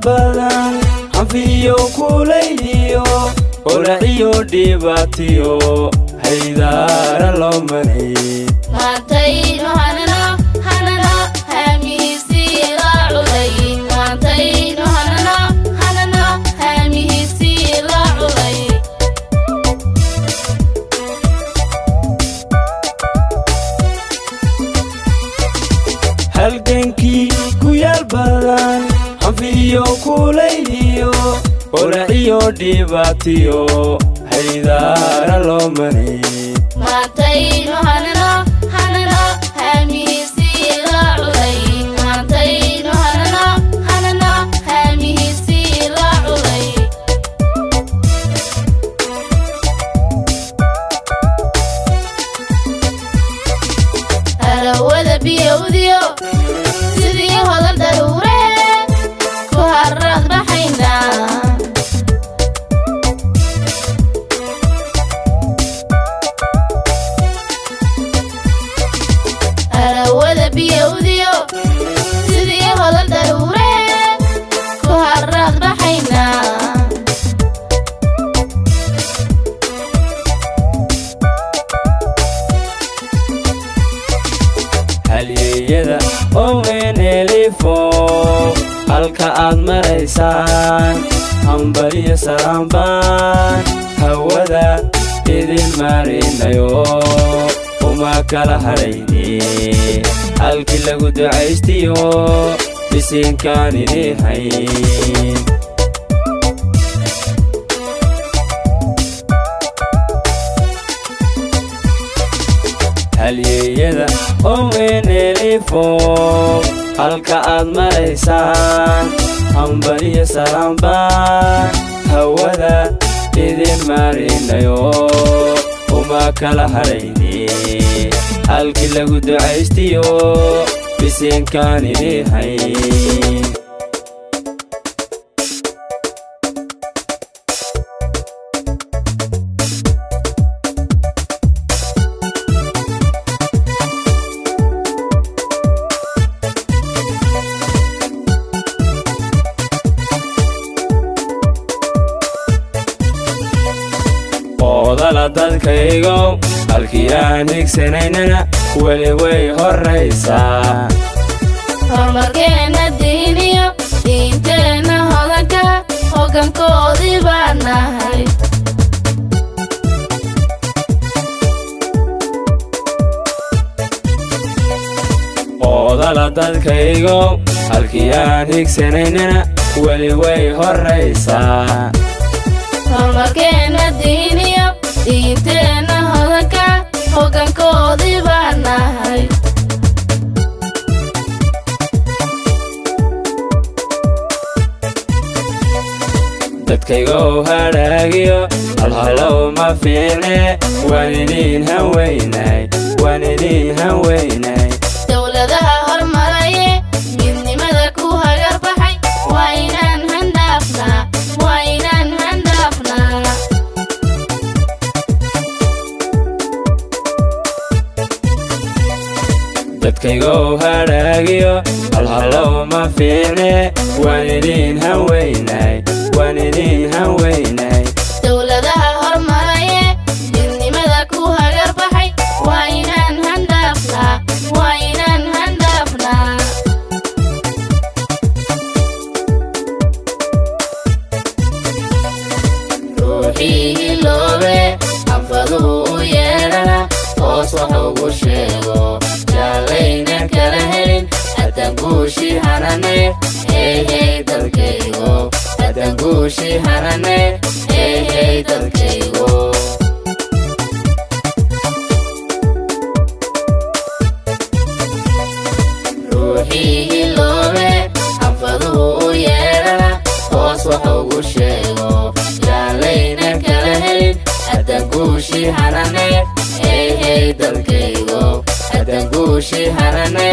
badan xafiyo kulayliyo olaciyo dhibaatiyo haydaara loo maray maantayno hanano hanano hamiisi la culay maantayno hanano hanano hamiisi la culay halgankii ku yaal badan xafiyo kulayliyo olaciyo dhibaatiyo haydaara loo maray maantayno hanano hanano hamiisi la culay maantayno hanano hanano hamiisi la culay harawada biyowdiyo sidii hodal daruure ku harad baxayna harawada biyowdiyo sidii hodal daruure ku harad baxayna halyeeyada owenelifo halka aad maraysaan hambaliyo salaambaan hawada idin marinayo uma kala hadhayne halkii lagu ducaystiyo bisinkaan idin hayn halyeeyada owenelifo halka aad maraysaan hambaliyo salaambaan hawada idin marinayo uma kala hadhayne halkii lagu ducaystiyo bisinkaan idin hayn odala dadkaygo halkii aan higsanaynana weli way horraysaa horumarkeena diiniyo diinteenna hodanka hoggaankoodii baan nahay odala dadkaygo halkii aan higsanaynana weli way horraysaa horumarkeena diiniyo diinteenna hodanka hoggaankoodii baan nahay dadkaygo hadhaagiyo halhalow ma fiicne waan idin hanweynay waan idin hanweynay dowladaha hormaraye midnimada ku hagar baxay waa inaan handhaafnaa waa inaan handhaafnaa dadkaygo hadhaagiyo halhalow ma fiicne waan idin hanweynay waan idin hanweynay dowladaha hormaraye midnimada ku hagar baxay waa inaan handhaafnaa waa inaan handhaafnaa ruuxii hiloobe xanfaduhu u yeedhana hoos wax ugu sheego jaalayna kala helin haddaan guushii hanane hey dalkaygo haddaan guushii hanane hey dalkaygo ruuxii hiloobe xanfaduhu u yeedhana hoos wax ugu sheego jaalayna kala helin haddaan guushii hanane hey dalkaygo haddaan guushii hanane